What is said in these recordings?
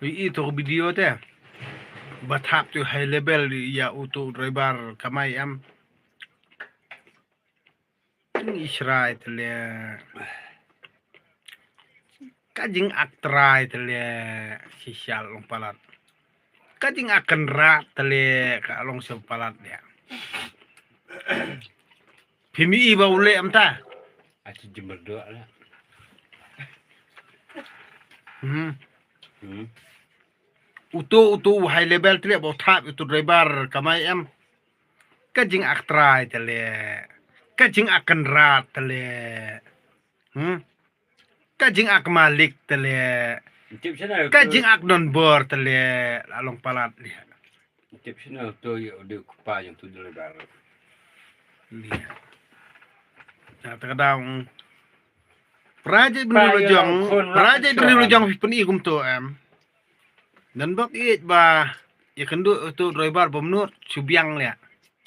Itu video teh. Batap tu high level ya untuk driver kamai am. Israi tele. Kajing aktrai tele sisial long palat. Kajing akan rat tele ka long sempalat dia. Pimi ba ule am ta. Aci jember doa lah. Utu high level tele batap itu driver kamai am. Kajing aktrai tele. Kajing akan rat tele. Kajing ak malik tele. Tip sana. Kajing ak non bor tele along palat dia. Tip sana tu dia kupa yang tu dulu baru. Lihat. Nah, terkadang Praja beri lojong peni kum tu am. Dan bak it ba ya kendu tu driver bomnut subiang le.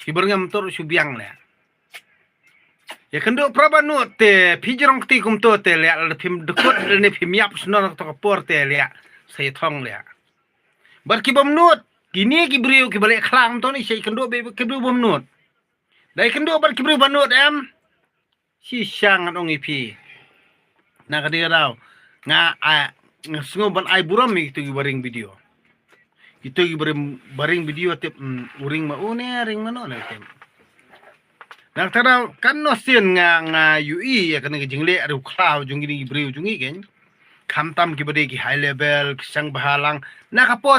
Kiberngam tur subiang le. Ya kendu praba nut te pijrong ti kum tu te le pim dekut ne pim yap sunon to kapor te le saya thong le. Bar ki bomnut kini ki beriu ki balik khlang to ni saya kendu be ki beriu bomnut. Dai kendu bar ki beriu banut am. Si syang adong ipi. Nak dia tahu sengoban ai buram itu baring video. Itu baring video tip uring ma une ring mano na tem. Nak tahu kan nosin nga UI ya kan jingle aru klau jung gini beriu jungi kan. Kamtam ki bade ki high level kisang bahalang nakapor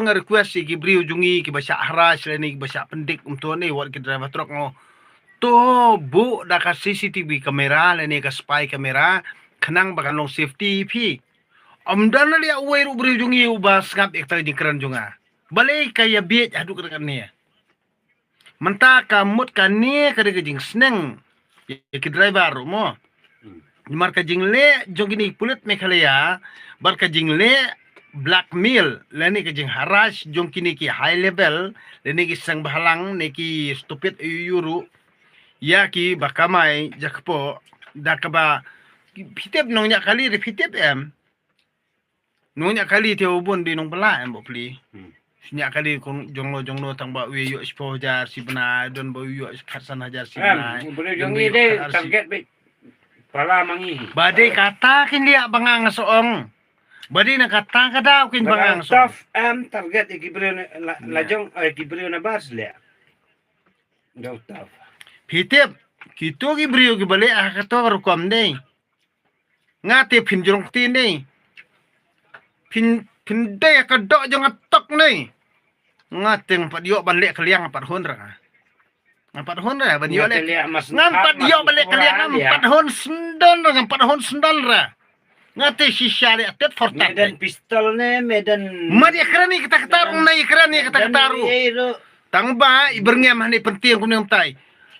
nga request ki beriu jungi ki basa haras leni ki basa pendik umtone wat ki driver truck ngo. To bu da ka CCTV kamera leni ka spy kamera kenang bakan long safety pi. Dan liya uwe ru beri jungi ubas ngap ekta jingkran junga. Balai kaya biet adu kan ni. Menta kamut kan ni kada jing seneng. Ya ki driver mo. Mar ka jing le jogini pulit mekhalaya bar ka jing le blackmail leni ka jing harass jong kini ki high level leni ki sang bahalang neki stupid yuru ya ki bakamai jakpo dakaba pitep nongnya kali repitep em. Nongnya kali te ubun di nong bela em bopli. Nya kali kong jonglo tang ba wi yo 10,000 si bena don ba wi yo 1,000 si bena. Boleh jongi deh target be. Pala mangi. Badai kata kin dia bangang soong. Badai nak kata kada kin bangang soong. Tough target ikibrio lajong ikibrio na bars le. Daw tough. Pitep kito gibrio gibale kato rukom deh. Ngate pin jorong tin ni. Pin day ka dok jong atok ni. Ngate ngpat yo balik kaliang 400 ra. 400 ban yo le. Ngampat yo balik kaliang 400 sendal ra 400 sendal ra. Ngate shisha le tet fortat. Medan pistol ne medan. Mari kerani kita ketarung nai kerani kita ketaru. Tangba iberngam hani penting kuning tai.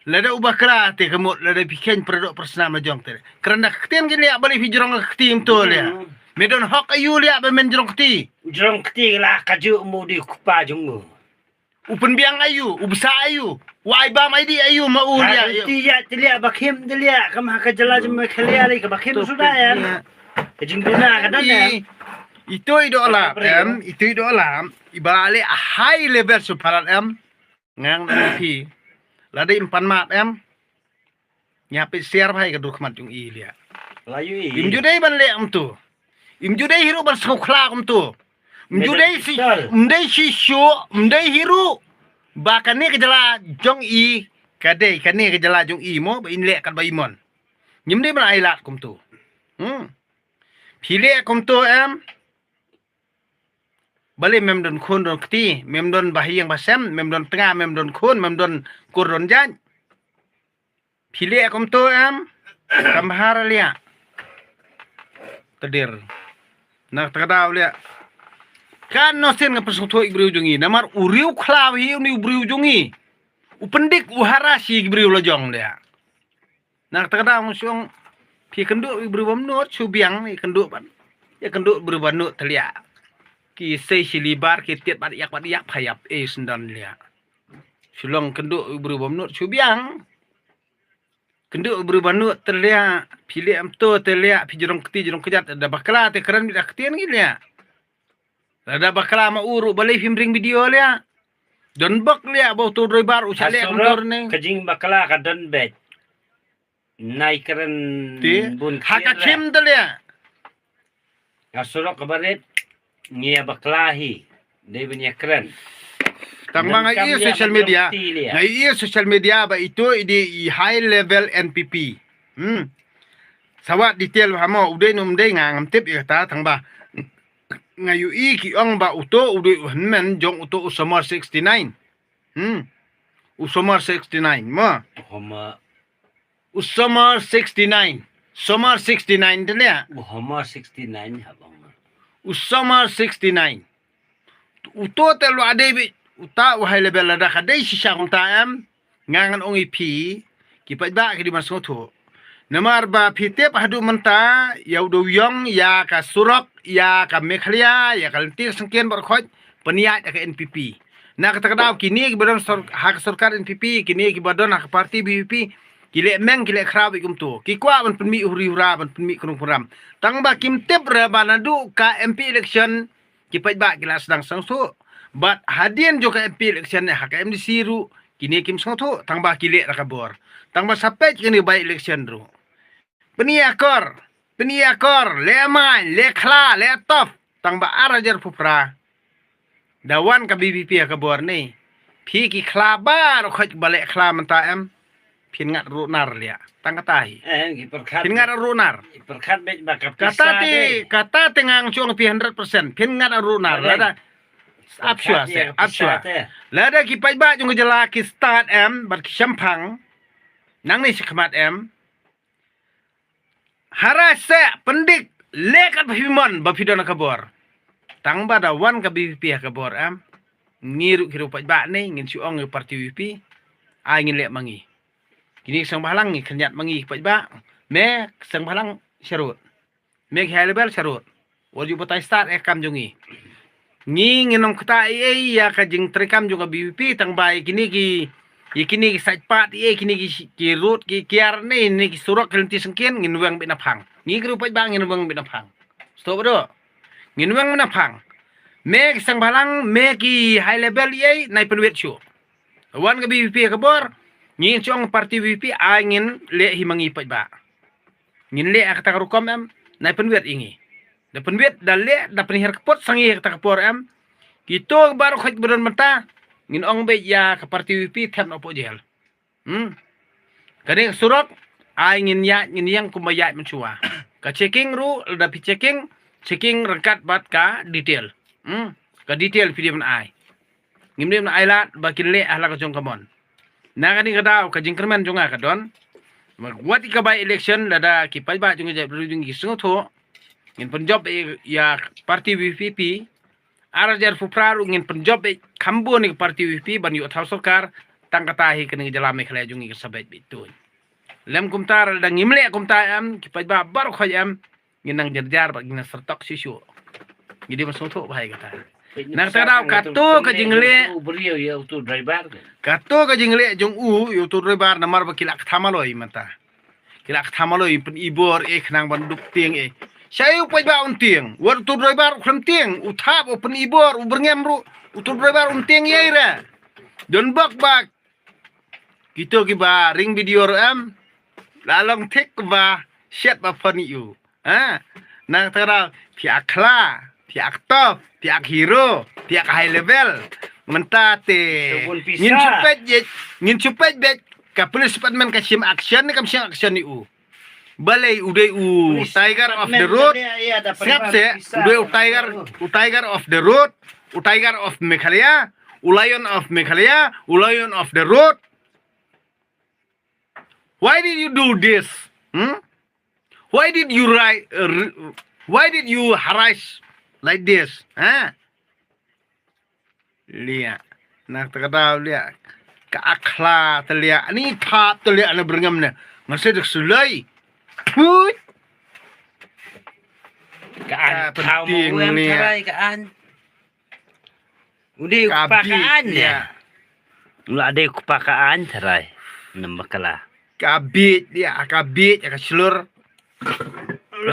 Lada ubah kera te kemut lada bikin produk personal majong te. Kerana ketien gini balik hijrong ketim tu le. Medan hok ayu le ben jrong keti. Jrong keti lah kaju mu di kupa jungmu. Upen biang ayu, ubsa ayu. Wai bam ID ayu mau dia. Tiya tiya bakim tiya kam hak jala jum khalia le bakim sudah ya. Kejinguna kadan ya. Itu idola em, itu idola ibale high level suparat em. Ngang pi. Lada impan mat em. Nyapi share pai keduk mat jung i lia. Layu i. Imjudai ban le am tu. Imjudai hiru ban sokla am tu. Imjudai si syo, imjudai hiru. Bakane kejala jong i kadai kane kejala jong i mo ba inle kat ba imon. Nyimdai ban ailat kum tu. Pile kum tu em. Balik mem don khun don keti, mem don bahiyang basem, mem don tengah, mem don khun, mem don kur don jan. Pile akom to am, kamhar lia. Tedir. Nak terkadau lia. Kan nosin ngapa soto ibriu jungi, namar uriu klaw hi uni ibriu jungi. Upendik uharasi ibriu lojong lia. Nak terkadau musyong pi kenduk ibriu bamnut subiang ni kenduk ban. Ya kenduk ibriu banut telia. Ki sei silibar ki tiet pat yak phayap sendan lia. Sulong kenduk berubah menut subiang. Kenduk berubah menut terlia pilih am to terlia pi jerong keti jerong kejat ada bakla te keren dak ketien gi lia. Lada bakla ma uru balai film ring video lia. Don bak lia bau tu droi bar usah lia motor ni. Kajing bakla ka don bet. Nai keren Ti bun haka kim tu lia. Asurok kabaret ngia baklahi. Dia punya keren. Tang mga iya social media. Na iya social media ba itu di high level NPP. Sawat detail hamo udah num dei ngam tip ya ta tang ba. Ngayu i ki ong ba uto udah men jong uto Usomar 69. Usomar 69 mo. Homa Usomar 69. Somar 69 tu lia. Homa 69 habang. Usomar 69. Uto telu ade bi uta wahai level ada kadai sisa kong taam ngangan ong ipi kipat ba ki di masong tu. Namar ba pitep hadu menta ya udo yong ya ka surok ya ka mekhalia ya ka lentir sengkian berkhot peniat ya ka NPP. Na kata kadau kini ki badon hak sarkar NPP kini ki badon hak parti BPP kile meng kile khrab ikum tu. Ki kwa ban penmi huri hura ban penmi kunung puram. Tang ba kim tep ra banadu ka MP election kipat ba kila sedang sangsu. But hadian jo ka MP election hak MDC ru kini kim sangtu tang ba kile ra kabor. Tang ba sapet kini ba election ru. Peniakor, le main, le khla, le tof, tang ba arajar pupra. Dawan ka BBP ka bor ni. Phi ki khla bar khoj balek khla manta em. Phin ngat runar lia. Tang katahi. Ki perkat. Phin ngat runar. Perkat bet bakap Kata tengang chuang pi 100%. Phin ngat runar. Lada apsua. Lada ki pai ba jung jela ki start em bar ki champang. Nang ni sikmat em. Harasa pendik lekat bahimon bapidona kabor. Tang bada wan ka BPP kabor am. Ngiru kiru pat ba ni ngin suong parti BPP. Ai ngin lek mangi. Kini sang balang ni kenyat mangi pat ba. Me sang balang syarut. Me halebel syarut. Waju botai start kam jungi. Ngi nginom kata ya ka jing trekam juga BPP tang bai kini ki kini site part kini ki root ki kiar ni ki surok kelenti sengkian ngin wang bina phang ngi gru pai bang ngin wang bina phang stop do ngin wang bina phang me sang balang me ki high level nai penwet chu wan ka BPP ka bor ngi chong parti BPP ngin le hi mangi pai ba ngin le kata rukom am nai penwet ingi da penwet da le da penhir kapot sangi kata kapor am kito baru khaj beron mata ngin ong be ya ka parti WP tem opo jel. Kani surok ai ngin yang kumaya mencua. Ka checking ru da pi checking rangkat bat ka detail. Ka detail video man ai. Ngim dem ai lat bakin le ahla ka jong kamon. Na kani kada ka jingkerman jonga ka don. Wat ka by election lada ki pai ba jong ja berujung ki sungtho. Ngin penjob ya parti WPP arajar fupraru ngin penjob kambu ni parti WP ban yu thau sarkar tang katahi kene jala me khala jungi sabait bitu lem kumtar da ngimle kumta am ki pajba bar khoyam nginang jarjar ba ngina sertok sisu gidi masutho bhai kata nang tarau kato ka jingle brio ya tu driver kato ka jingle jong yu tu driver namar ba kilak thamaloi mata kilak thamaloi pen ibor nang banduk tieng Saya pajba unting, war tu driver khlamting, uthap open ibor uberngem ru, tu driver unting yaira. Don bak. Kita ki ba ring video am, lalong tek ba shit ba funny you. Nang tara piak kla, piak top, piak hero, piak high level. Mentate. Ngin supet bet ka police department ka sim action ni kam sim action ni u. Balai udai tiger of the road. Siap se udai tiger of the road, tiger of Meghalaya, lion of Meghalaya, lion of the road. Why did you do this? Why did you harass like this? Lihat, nak terkadang lihat keakhlak terlihat. Ni tak terlihat nak berengam ni. Masih dah sulai. Put. Kaan kau mau yang cerai kaan. Udah kupakaan ya. Mula ada kupakaan cerai. Nambakala. Kabit dia, kabit ya selur.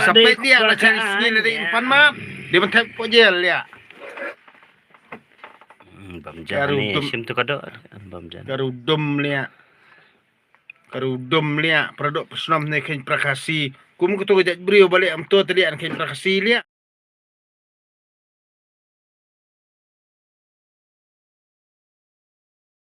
Sampai dia nak cari skill dari impan map. Dia mentep pojel dia. Bamjan Karu ni dum. sim tu kado Bamjan. Karudom lia produk pesnam ne ken prakasi kum kutu gajat brio balik am to tadi an ken prakasi lia